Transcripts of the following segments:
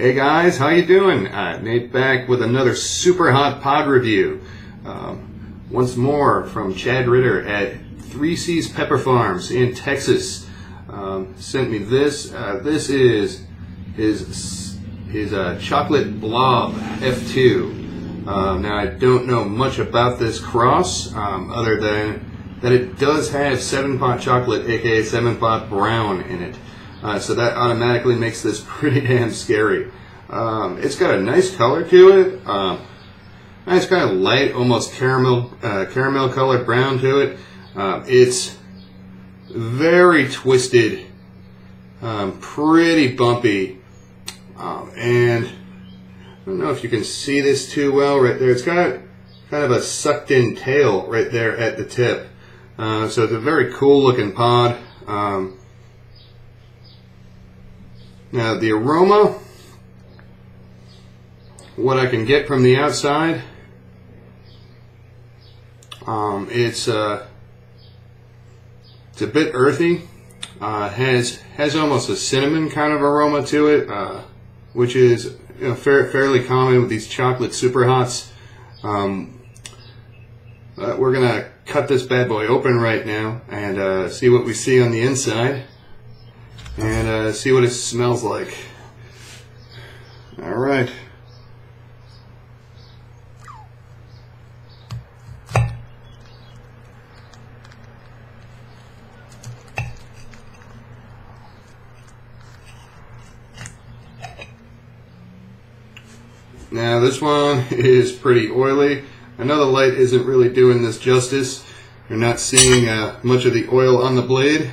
Hey guys, how you doing? Nate back with another super hot pod review. Once more from Chad Ritter at 3C's Pepper Farms in Texas. Sent me this. This is his Chocolate Blob F2. Now I don't know much about this cross other than that it does have 7-pot chocolate, aka 7-pot brown in it. So that automatically makes this pretty damn scary. It's got a nice color to it. Nice kind of light, almost caramel colored brown to it. It's very twisted, pretty bumpy, and I don't know if you can see this too well right there. It's got kind of a sucked in tail right there at the tip. So it's a very cool looking pod. Now the aroma, what I can get from the outside, it's a bit earthy. Has almost a cinnamon kind of aroma to it, which is fairly common with these chocolate super hots. We're gonna cut this bad boy open right now and see what we see on the inside. And see what it smells like. All right. Now this one is pretty oily. I know the light isn't really doing this justice. You're not seeing much of the oil on the blade,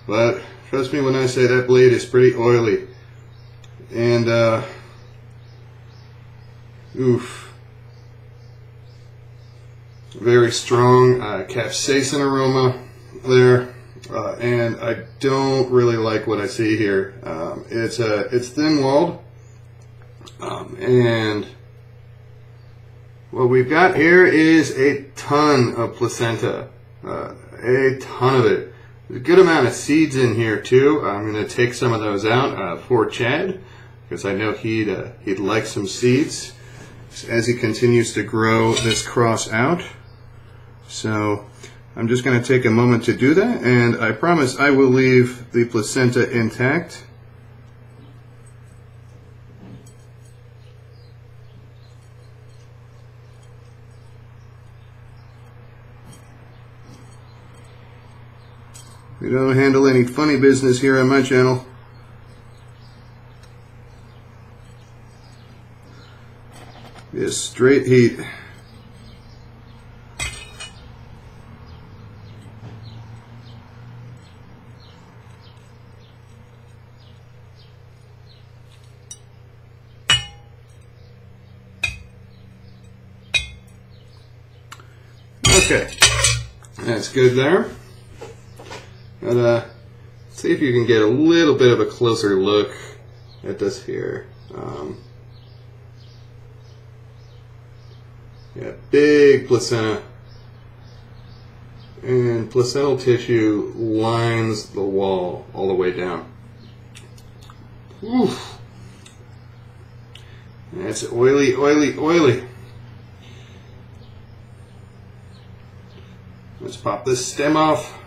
but trust me when I say that blade is pretty oily. And, oof. Very strong capsaicin aroma there. And I don't really like what I see here. It's thin-walled. And what we've got here is a ton of placenta. A ton of it. There's a good amount of seeds in here too. I'm going to take some of those out for Chad because I know he'd like some seeds as he continues to grow this cross out. So I'm just going to take a moment to do that, and I promise I will leave the placenta intact. We don't handle any funny business here on my channel. Just straight heat. Okay, that's good there. But see if you can get a little bit of a closer look at this here. Yeah, big placenta, and placental tissue lines the wall all the way down. Oof. That's oily, oily, oily. Let's pop this stem off.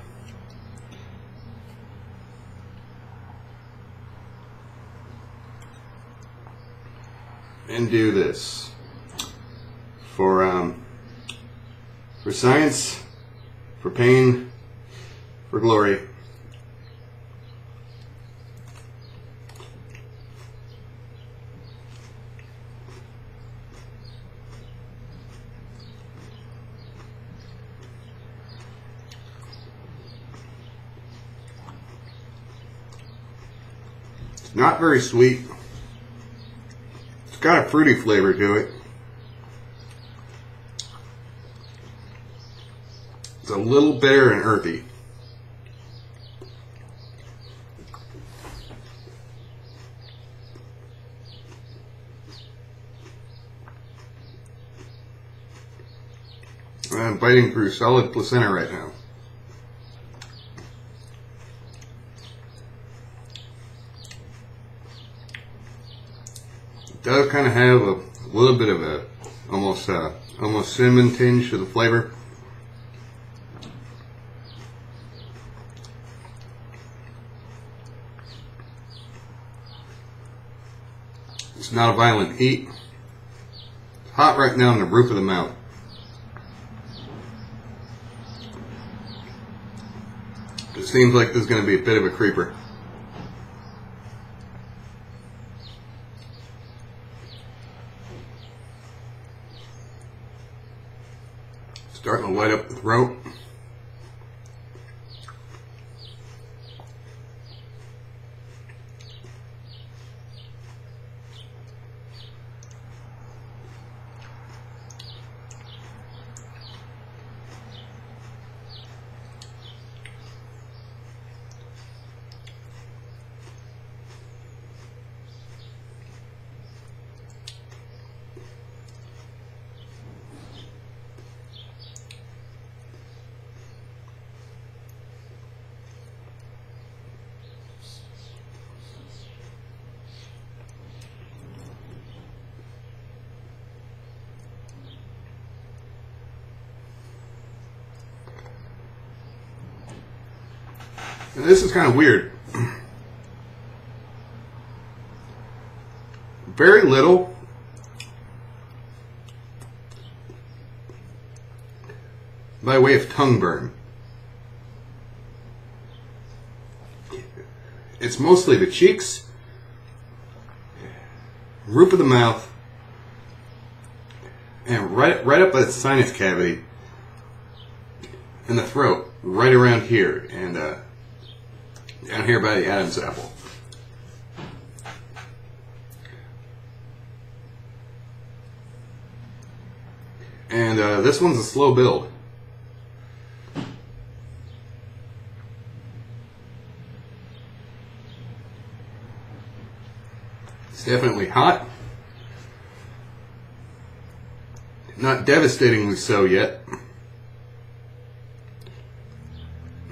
And do this for science, for pain, for glory. It's not very sweet. It's got a fruity flavor to it. It's a little bitter and earthy. I'm biting through solid placenta right now. does kind of have a little bit of a almost cinnamon tinge to the flavor. It's not a violent heat. It's hot right now in the roof of the mouth. It seems like this is going to be a bit of a creeper. Starting to light up the throat. And this is kind of weird. Very little. By way of tongue burn. It's mostly the cheeks, roof of the mouth, and right up by the sinus cavity, and the throat, right around here, and down here by the Adam's apple. And this one's a slow build. It's definitely hot. Not devastatingly so yet.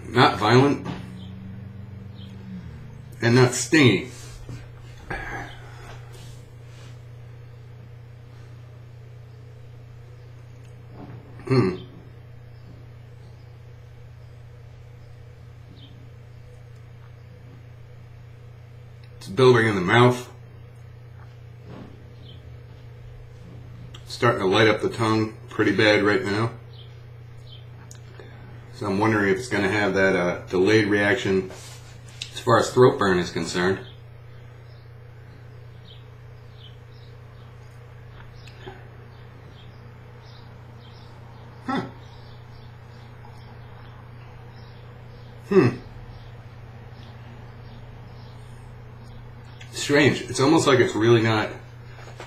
Not violent. And not stingy. It's building in the mouth. Starting to light up the tongue pretty bad right now. So I'm wondering if it's going to have that delayed reaction as far as throat burn is concerned. Huh. Strange. It's almost like it's really not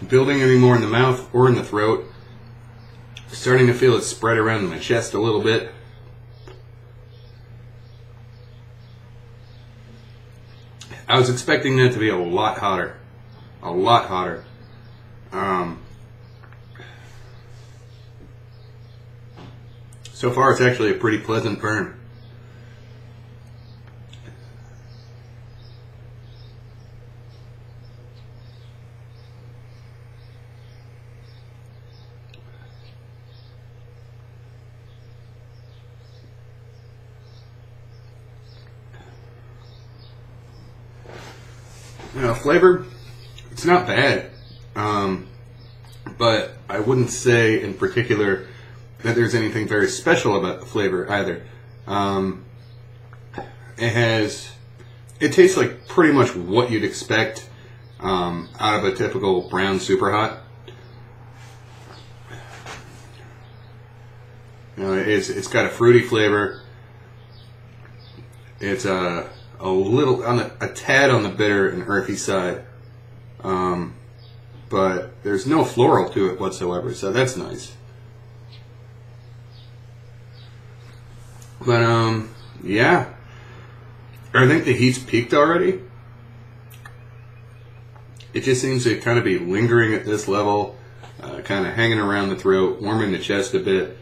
building anymore in the mouth or in the throat. Starting to feel it spread around my chest a little bit. I was expecting that to be a lot hotter. A lot hotter. So far it's actually a pretty pleasant burn. Flavor, it's not bad, but I wouldn't say in particular that there's anything very special about the flavor either. It tastes like pretty much what you'd expect out of a typical brown super hot. It's got a fruity flavor. It's a little a tad on the bitter and earthy side, but there's no floral to it whatsoever, so that's nice. But yeah, I think the heat's peaked already. It just seems to kind of be lingering at this level, kind of hanging around the throat, warming the chest a bit.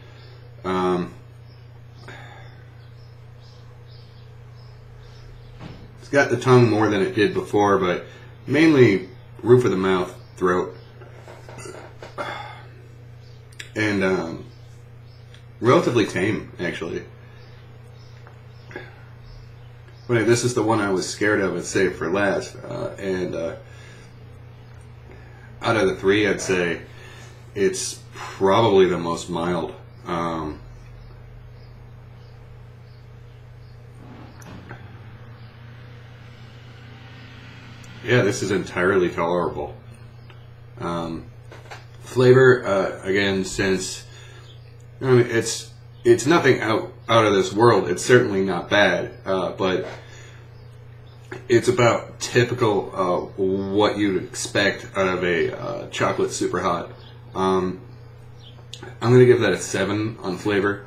It's got the tongue more than it did before, but mainly roof of the mouth throat, and relatively tame, actually. But this is the one I was scared of and saved for last, and out of the three, I'd say it's probably the most mild. Yeah, this is entirely tolerable. Flavor, again, since it's nothing out of this world. It's certainly not bad, but it's about typical what you'd expect out of a chocolate super hot. I'm going to give that a 7 on flavor.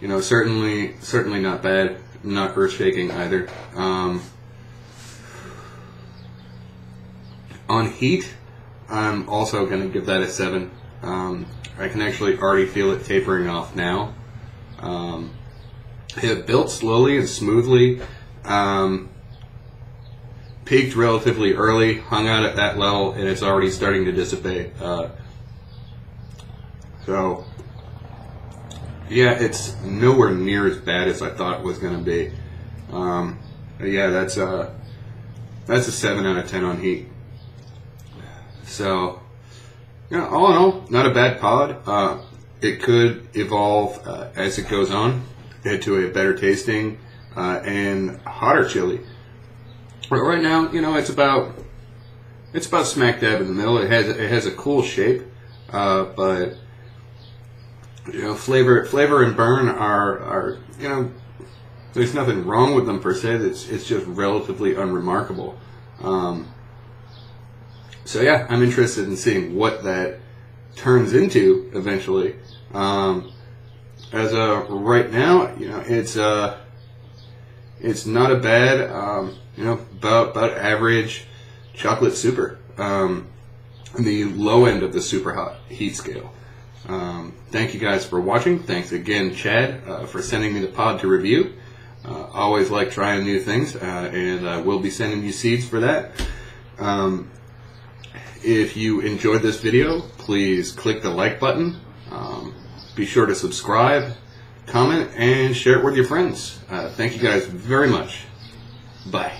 Certainly not bad, not earth-shaking either. On heat, I'm also going to give that a 7. I can actually already feel it tapering off now. It built slowly and smoothly, peaked relatively early, hung out at that level, and it's already starting to dissipate. So, yeah, it's nowhere near as bad as I thought it was going to be. Yeah, that's a 7 out of 10 on heat. So, yeah, all in all, not a bad pod. It could evolve as it goes on into a better tasting and hotter chili. But right now, it's about smack dab in the middle. It has a cool shape, but flavor and burn are there's nothing wrong with them per se. It's just relatively unremarkable. So yeah, I'm interested in seeing what that turns into eventually. As of right now, it's not a bad, about average chocolate super. The low end of the super hot heat scale. Thank you guys for watching. Thanks again, Chad, for sending me the pod to review. Always like trying new things, and we'll be sending you seeds for that. If you enjoyed this video, please click the like button. Be sure to subscribe, comment, and share it with your friends. Thank you guys very much. Bye.